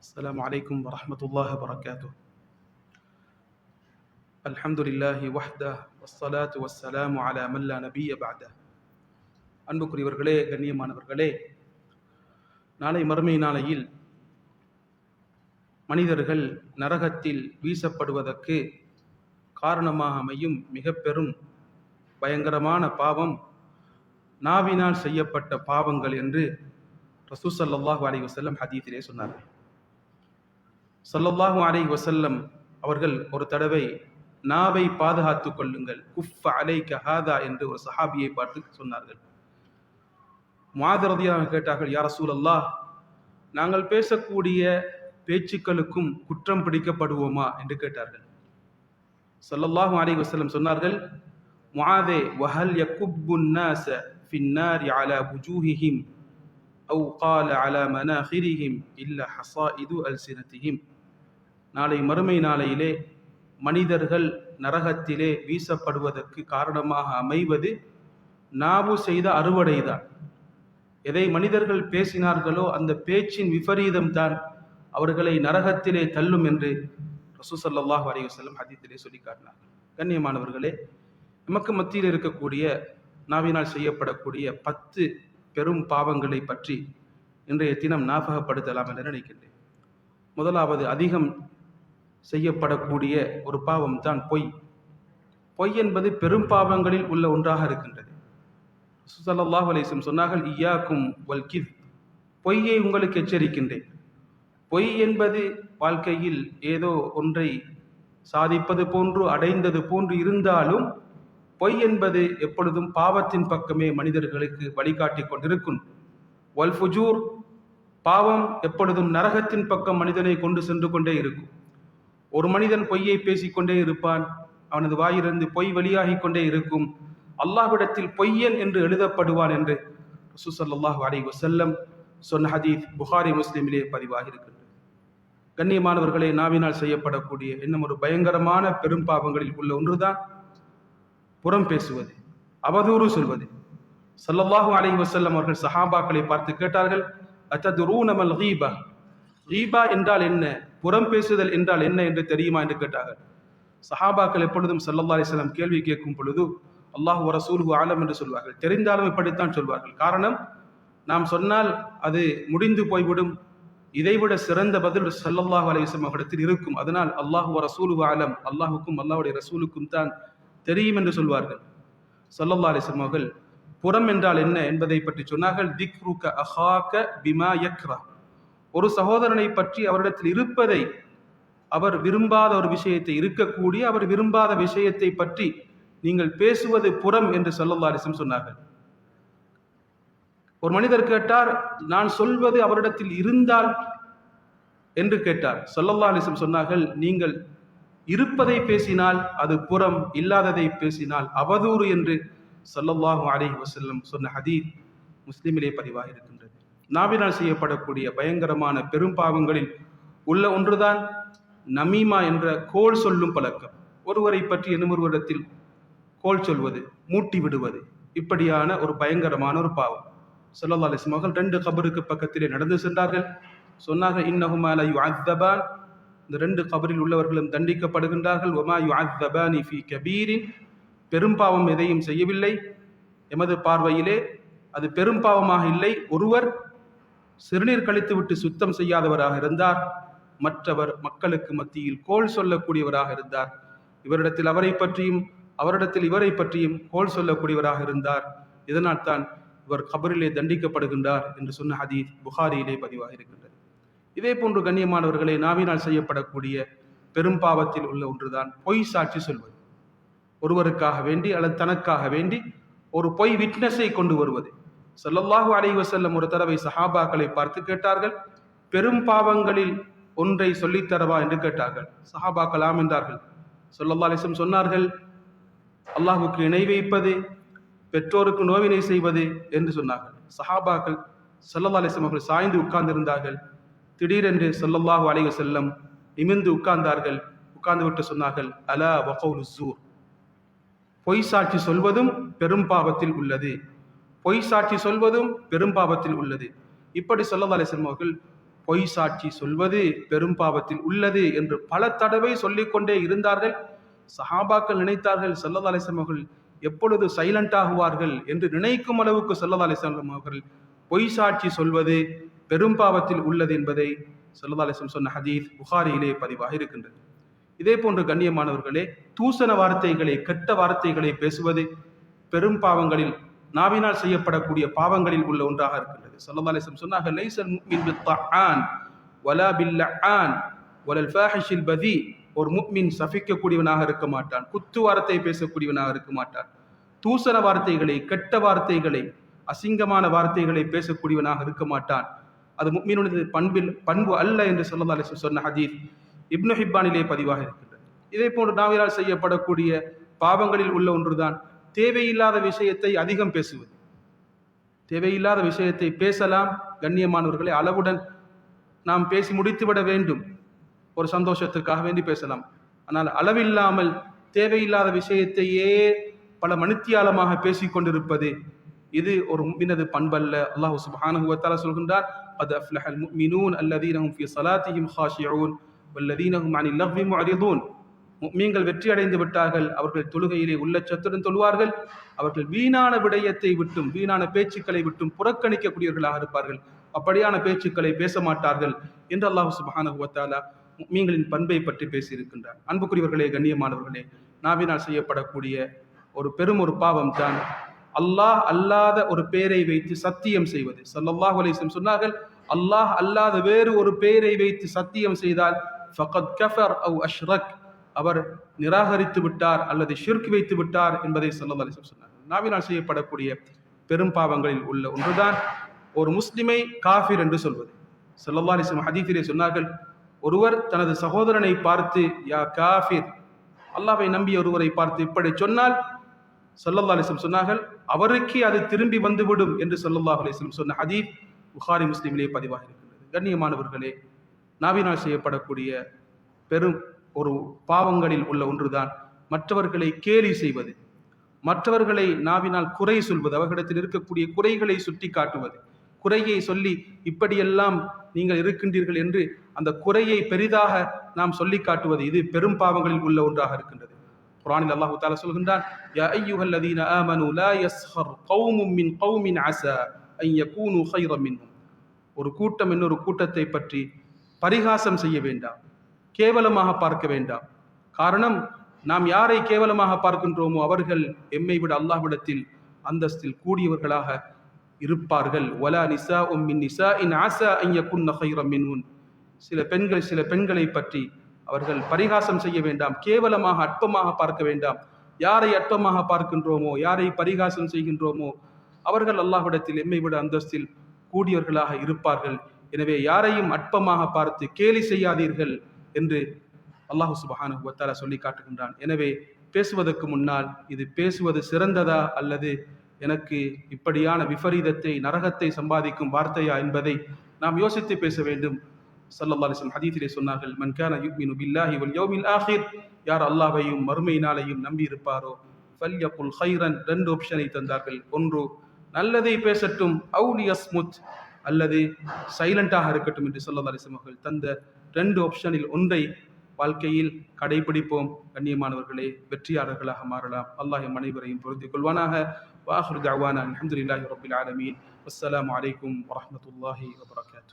السلام عليكم ورحمة الله وبركاته. الحمد لله وحده والصلاة والسلام على من لا نبي بعده. அன்புக்குரியவர்களே, கண்ணியமானவர்களே, நாளை மறுமை நாளையில் மனிதர்கள் நரகத்தில் வீசப்படுவதற்கு காரணமாக அமையும் மிக பெரும் பயங்கரமான பாவம் நாவினால் செய்யப்பட்ட பாவங்கள் என்று ரசூல் ஸல்லல்லாஹு அலைஹி வஸல்லம் ஹதீஸிலே சொன்னார்கள். ஸல்லல்லாஹு அலைஹி வஸல்லம் அவர்கள் ஒரு தடவை நாவை பாதுகாத்துக் கொள்ளுங்கள், குஃப் அலைக ஹாதா என்று ஒரு சஹாபியை பார்த்து சொன்னார்கள். முஆத் ரலியல்லாஹு அன்ஹு கேட்டார்கள், யா ரசூலல்லாஹ், நாங்கள் பேசக்கூடிய பேச்சுக்களுக்கும் குற்றம் பிடிக்கப்படுவோமா என்று கேட்டார்கள். ஸல்லல்லாஹு அலைஹி வஸல்லம் சொன்னார்கள், முஆதே, வஹல் யகுப்புன் நாஸ ஃபின்னாரி அலா வுஜூஹிஹிம் அவ் கால அலா மனாஹிரிஹிம் இல்லா ஹஸாயிது அல்சினதிஹிம். நாளை மறுமை நாளையிலே மனிதர்கள் நரகத்திலே வீசப்படுவதற்கு காரணமாக அமைவது நாவு செய்த அறுவடைதான். எதை மனிதர்கள் பேசினார்களோ அந்த பேச்சின் விபரீதம் தான் அவர்களை நரகத்திலே தள்ளும் என்று ரசூல் ஸல்லல்லாஹு அலைஹி வஸல்லம் ஹதீஸிலே சொல்லி காட்டினார்கள். கண்ணியமானவர்களே, நமக்கு மத்தியில் இருக்கக்கூடிய நாவினால் செய்யப்படக்கூடிய 10 பெரும் பாவங்களை பற்றி இன்றைய தினம் ஞாபகப்படுத்தலாம் என்று நினைக்கின்றேன். முதலாவது, அதிகம் செய்யப்படக்கூடிய ஒரு பாவம் தான் பொய். பொய் என்பது பெரும் பாவங்களில் உள்ள ஒன்றாக இருக்கின்றது. ஸல்லல்லாஹு அலைஹி வஸல்லம் சொன்னார்கள், இய்யாக்கும் வல் கித், பொய்யை உங்களுக்கு எச்சரிக்கின்றேன். பொய் என்பது வாழ்க்கையில் ஏதோ ஒன்றை சாதிப்பது போன்று அடைந்தது போன்று இருந்தாலும் பொய் என்பது எப்பொழுதும் பாவத்தின் பக்கமே மனிதர்களுக்கு வழிகாட்டி கொண்டிருக்கும். வல் ஃபுஜூர், பாவம் எப்பொழுதும் நரகத்தின் பக்கம் மனிதனை கொண்டு சென்று கொண்டே இருக்கும். ஒரு மனிதன் பொய்யை பேசிக்கொண்டே இருப்பான், அவனது வாயிலிருந்து பொய் வெளியாகி கொண்டே இருக்கும், அல்லாஹ்விடத்தில் பொய்யன் என்று எழுதப்படுவான் என்று ரசூல் ஸல்லல்லாஹு அலைஹி வஸல்லம் சொன்ன ஹதீஸ் புகாரி முஸ்லிமிலே பதிவாகி இருக்கின்றது. கண்ணியமானவர்களே, நாவினால் செய்யப்படக்கூடிய இன்னும் ஒரு பயங்கரமான பெரும் பாவங்களில் உள்ள ஒன்றுதான் புறம் பேசுவது, அவதூறு சொல்வது. ஸல்லல்லாஹு அலைஹி வஸல்லம் அவர்கள் சஹாபாக்களை பார்த்து கேட்டார்கள், அத்ததுரூன மல் கீபா, கீபா என்றால் என்ன, புறம் பேசுதல் என்றால் என்ன என்று தெரியுமா என்று கேட்டார்கள். சஹாபாக்கள் எப்பொழுதும் ஸல்லல்லாஹு அலைஹி வஸல்லம் கேள்வி கேட்கும் பொழுது அல்லாஹ் வ ரசூலுஹு ஆலம் என்று சொல்வார்கள். தெரிந்தாலும் இப்படித்தான் சொல்வார்கள். காரணம், நாம் சொன்னால் அது முடிந்து போய்விடும், இதைவிட சிறந்த பதில் ஸல்லல்லாஹு அலைஹி வஸல்லம் அவர்களிடத்தில் இருக்கும். அதனால் அல்லாஹ் வ ரசூலுஹு ஆலம், அல்லாஹுக்கும் அல்லாஹ்வுடைய ரசூலுக்கும் தான் தெரியும் என்று சொல்வார்கள். ஸல்லல்லாஹு அலைஹி வஸல்லம் அவர்கள் புறம் என்றால் என்ன என்பதை பற்றி சொன்னார்கள். திக்ருக அஹாக பிமா யக்ரா, ஒரு சகோதரனை பற்றி அவரிடத்தில் இருப்பதை, அவர் விரும்பாத ஒரு விஷயத்தை, இருக்கக்கூடிய அவர் விரும்பாத விஷயத்தை பற்றி நீங்கள் பேசுவது புறம் என்று ஸல்லல்லாஹு அலைஹி வஸல்லம் சொன்னார்கள். ஒரு மனிதர் கேட்டார், நான் சொல்வது அவரிடத்தில் இருந்தால் என்று கேட்டார். ஸல்லல்லாஹு அலைஹி வஸல்லம் சொன்னார்கள், நீங்கள் இருப்பதை பேசினால் அது புறம், இல்லாததை பேசினால் அவதூறு என்று ஸல்லல்லாஹு அலைஹி வஸல்லம் சொன்ன ஹதீஸ் முஸ்லிமிலே பதிவாக இருக்கின்றது. நாவினால் செய்யப்படக்கூடிய பயங்கரமான பெரும் பாவங்களில் உள்ள ஒன்றுதான் நமீமா என்ற கோல் சொல்லும் பழக்கம். ஒருவரை பற்றி இன்னொருவரிடத்தில் கோல் சொல்வது, மூட்டி விடுவது, இப்படியான ஒரு பயங்கரமான ஒரு பாவம். ஸல்லல்லாஹு அலைஹி வஸல்லம் அவர்கள் 2 கபருக்கு பக்கத்திலே நடந்து சென்றார்கள். சொன்னார்கள், இன்னஹுமா லா யுஅத்தபான், இந்த 2 கபரில் உள்ளவர்களும் தண்டிக்கப்படுகின்றார்கள். வமா யுஅத்தபானி ஃபீ கபீரின், பெரும் பாவம் எதையும் செய்யவில்லை, எமது பார்வையிலே அது பெரும் பாவமாக இல்லை. ஒருவர் சிறுநீர் கழித்து விட்டு சுத்தம் செய்யாதவராக இருந்தார், மற்றவர் மக்களுக்கு மத்தியில் கோல் சொல்லக்கூடியவராக இருந்தார். இவரிடத்தில் அவரை பற்றியும் அவரிடத்தில் இவரை பற்றியும் கோல் சொல்லக்கூடியவராக இருந்தார். இதனால் தான் இவர் கபரிலே தண்டிக்கப்படுகின்றார் என்று சொன்ன ஹதீஸ் புகாரியிலே பதிவாக இருக்கின்றது. இதே போன்று கண்ணியமானவர்களே, நாவினால் செய்யப்படக்கூடிய பெரும் பாவத்தில் உள்ள ஒன்றுதான் பொய் சாட்சி சொல்வது. ஒருவருக்காக வேண்டி அல்லது தனக்காக வேண்டி ஒரு பொய் விட்னஸை கொண்டு வருவது. ஸல்லல்லாஹு அலைஹி வஸல்லம் ஒரு தடவை சஹாபாக்களை பார்த்து கேட்டார்கள், பெரும் பாவங்களில் ஒன்றை சொல்லித்தரவா என்று கேட்டார்கள். சஹாபாக்கள் ஆம் என்றார்கள். ஸல்லல்லாஹு அலைஹி வஸல்லம் சொன்னார்கள், அல்லாஹ்வுக்கு இணை வைப்பது, பெற்றோருக்கு நோவினை செய்வது என்று சொன்னார்கள். சஹாபாக்கள் ஸல்லல்லாஹு அலைஹி வஸல்லம் அவர்கள் சாய்ந்து உட்கார்ந்திருந்தார்கள். திடீரென்று ஸல்லல்லாஹு அலைஹி வஸல்லம் நிமிர்ந்து உட்கார்ந்தார்கள். உட்கார்ந்து விட்டு சொன்னார்கள், அலா வகவுலு ஸூர், பொய் சாட்சி சொல்வதும் பெரும் பாவத்தில் உள்ளது, பொய் சாட்சி சொல்வதும் பெரும் பாவத்தில் உள்ளது. இப்படி ஸல்லல்லாஹு அலைஹி வஸல்லம் அவர்கள் பொய் சாட்சி சொல்வது பெரும் பாவத்தில் உள்ளது என்று பல தடவை சொல்லிக்கொண்டே இருந்தார்கள். சஹாபாக்கள் நினைத்தார்கள் ஸல்லல்லாஹு அலைஹி வஸல்லம் அவர்கள் எப்பொழுது சைலண்ட் ஆகுவார்கள் என்று நினைக்கும் அளவுக்கு ஸல்லல்லாஹு அலைஹி வஸல்லம் அவர்கள் பொய் சாட்சி சொல்வது பெரும் பாவத்தில் உள்ளது என்பதை ஸல்லல்லாஹு அலைஹி வஸல்லம் சொன்ன ஹதீஸ் புகாரியிலே பதிவாக இருக்கின்றது. இதே போன்று கண்ணியமானவர்களே, தூசண வார்த்தைகளை, கெட்ட வார்த்தைகளை பேசுவது பெரும் பாவங்களில், நாவினால் செய்யப்படக்கூடிய பாவங்களில் உள்ள ஒன்றாக இருக்கின்றது. ஸல்லல்லாஹு அலைஹி வஸல்லம் சொன்னார்கள், லைஸல் முஃமின் பித்தஆன் வலா பில்லஆன் வலல் ஃபாஹிஷில் பதி. ஒரு முஃமின் சபிக்கக்கூடியவனாக இருக்க மாட்டான், குத்து வார்த்தை பேசக்கூடியவனாக இருக்க மாட்டான், தூசண வார்த்தைகளை, கெட்ட வார்த்தைகளை, அசிங்கமான வார்த்தைகளை பேசக்கூடியவனாக இருக்க மாட்டான். அது முஃமினுடைய பண்பு அல்ல என்று ஸல்லல்லாஹு அலைஹி வஸல்லம் சொன்ன ஹதீஸ் இப்னு ஹிப்பானிலே பதிவாக இருக்கின்றது. இதே போன்று நாவினால் செய்யப்படக்கூடிய பாவங்களில் உள்ள ஒன்றுதான் தேவையில்லாத விஷயத்தை அதிகம் பேசுவது. தேவையில்லாத விஷயத்தை பேசலாம் கண்ணியமானவர்களை, அளவுடன் நாம் பேசி முடித்துவிட வேண்டும். ஒரு சந்தோஷத்துக்காக வேண்டி பேசலாம். ஆனால் அளவில்லாமல் தேவையில்லாத விஷயத்தையே பல மணித்தியாலமாக பேசிக்கொண்டிருப்பது, இது ஒரு முஃமினது பண்பல்ல. அல்லாஹ் சுப்ஹானஹு வ தஆலா சொல்கின்றார், கத் அஃப்லஹல் முஃமினூன் அல்லதீன ஹும் ஃபீ ஸலாத்திஹிம் காஷிஊன் வல்லதீன ஹும் அனில் லக்வி முஅரிதூன். முஃமின்கள் வெற்றி அடைந்து விட்டார்கள், அவர்கள் தொழுகையிலே உள்ளச்சத்துடன் தொழுவார்கள், அவர்கள் வீணான விடயத்தை விட்டும், வீணான பேச்சுக்களை விட்டும் புறக்கணிக்கக்கூடியவர்களாக இருப்பார்கள், அப்படியான பேச்சுக்களை பேச மாட்டார்கள் என்று அல்லாஹ் சுப்ஹானஹு வ தஆலா முஃமின்களின் பண்பை பற்றி பேசியிருக்கின்றார். அன்புக்குரியவர்களே, கண்ணியமானவர்களே, நாவினால் செய்யப்படக்கூடிய ஒரு பாவம் தான் அல்லாஹ் அல்லாத ஒரு பெயரை வைத்து சத்தியம் செய்வது. ஸல்லல்லாஹு அலைஹி வஸல்லம் சொன்னார்கள், அல்லாஹ் அல்லாத வேறு ஒரு பெயரை வைத்து சத்தியம் செய்தால் ஃபகத் கஃபர் அவ் அஷ்ரக், அவர் நிராகரித்து விட்டார் அல்லது ஷிர்க் வைத்து விட்டார் என்பதை ஸல்லல்லாஹு அலைஹி வஸல்லம் சொன்னார்கள். நாவினால் செய்யப்படக்கூடிய பெரும் பாவங்களில் உள்ள ஒன்றுதான் ஒரு முஸ்லிமை காஃபிர் என்று சொல்வது. ஸல்லல்லாஹு அலைஹி வஸல்லம் ஹதீஸிலே சொன்னார்கள், ஒருவர் தனது சகோதரனை பார்த்து யா காஃபிர், அல்லாஹ்வை நம்பிய ஒருவரை பார்த்து இப்படி சொன்னால் ஸல்லல்லாஹு அலைஹி வஸல்லம் சொன்னார்கள், அவருக்கே அது திரும்பி வந்துவிடும் என்று ஸல்லல்லாஹு அலைஹி வஸல்லம் சொன்ன ஹதீஸ் புகாரி முஸ்லிமிலே பதிவாக இருக்கின்றது. கண்ணியமானவர்களே, நாவினால் செய்யப்படக்கூடிய பெரும் ஒரு பாவங்களில் உள்ள ஒன்றுதான் மற்றவர்களை கேலி செய்வது, மற்றவர்களை நாவினால் குறை சொல்வது, அவர்களிடத்தில் இருக்கக்கூடிய குறைகளை சுட்டி காட்டுவது, குறையை சொல்லி இப்படியெல்லாம் நீங்கள் இருக்கின்றீர்கள் என்று அந்த குறையை பெரிதாக நாம் சொல்லி காட்டுவது, இது பெரும் பாவங்களில் உள்ள ஒன்றாக இருக்கின்றது. குர்ஆனில் அல்லாஹ் தஆலா சொல்கின்றான், யா அய்யுஹல்லதீன ஆமனூ லா யஸ்ஹர் கௌமும் மின் கௌமின் அஸா அன் யகூனு கைரம் மின்ஹும். ஒரு கூட்டம் இன்னொரு கூட்டத்தை பற்றி பரிகாசம் செய்ய வேண்டாம், கேவலமாக பார்க்க வேண்டாம். காரணம், நாம் யாரை கேவலமாக பார்க்கின்றோமோ அவர்கள் எம்மை விட அல்லாஹ்விடத்தில் அந்தஸ்தில் கூடியவர்களாக இருப்பார்கள். வலா நிசாஉம் மின் நிசாஇன் அஸா அன் யகுன்ன கைரம் மின்ஹுன். சில பெண்களை பற்றி அவர்கள் பரிகாசம் செய்ய வேண்டாம், கேவலமாக அற்பமாக பார்க்க வேண்டாம். யாரை அற்பமாக பார்க்கின்றோமோ, யாரை பரிகாசம் செய்கின்றோமோ அவர்கள் அல்லாஹ்விடத்தில் எம்மை விட அந்தஸ்தில் கூடியவர்களாக இருப்பார்கள். எனவே யாரையும் அற்பமாக பார்த்து கேலி செய்யாதீர்கள் என்று அல்லாஹ் சுப்ஹானஹு வ தஆலா சொல்லி காட்டுகின்றான். எனவே பேசுவதற்கு முன்னால் இது பேசுவது சிறந்ததா அல்லது எனக்கு இப்படியான விபரீதத்தை, நரகத்தை சம்பாதிக்கும் வார்த்தையா என்பதை நாம் யோசித்து பேச வேண்டும். ஸல்லல்லாஹு அலைஹி வஸல்லம் ஹதீஸிலே சொன்னார்கள், மன் கான யுமினு பில்லாஹி வல் யௌமில் ஆகிர், யார் அல்லாஹ்வையும் மறுமை நாளையும் நம்பி இருப்பாரோ ஃபல்யகுல் கைரன். ரெண்டு ஆப்ஷனை தந்தார்கள். ஒன்று, நல்லதை பேசட்டும், அவு லியஸ்முத், அல்லது சைலண்டாக இருக்கட்டும் என்று ஸல்லல்லாஹு அலைஹி வஸல்லம் அவர்கள் தந்த ரெண்டு ஆப்ஷனில் ஒன்றை வாழ்க்கையில் கடைபிடிப்போம். கண்ணியமானவர்களே, வெற்றியாளர்களாக மாறலாம். அல்லாஹ் எம் அனைவரையும் பொருந்திக் கொள்வானாக. வஆகிரு தஅவானா அல்ஹம்துலில்லாஹி ரப்பில் ஆலமீன். வஸ்ஸலாமு அலைக்கும் வரஹ்மத்துல்லாஹி வபரகாத்துஹு.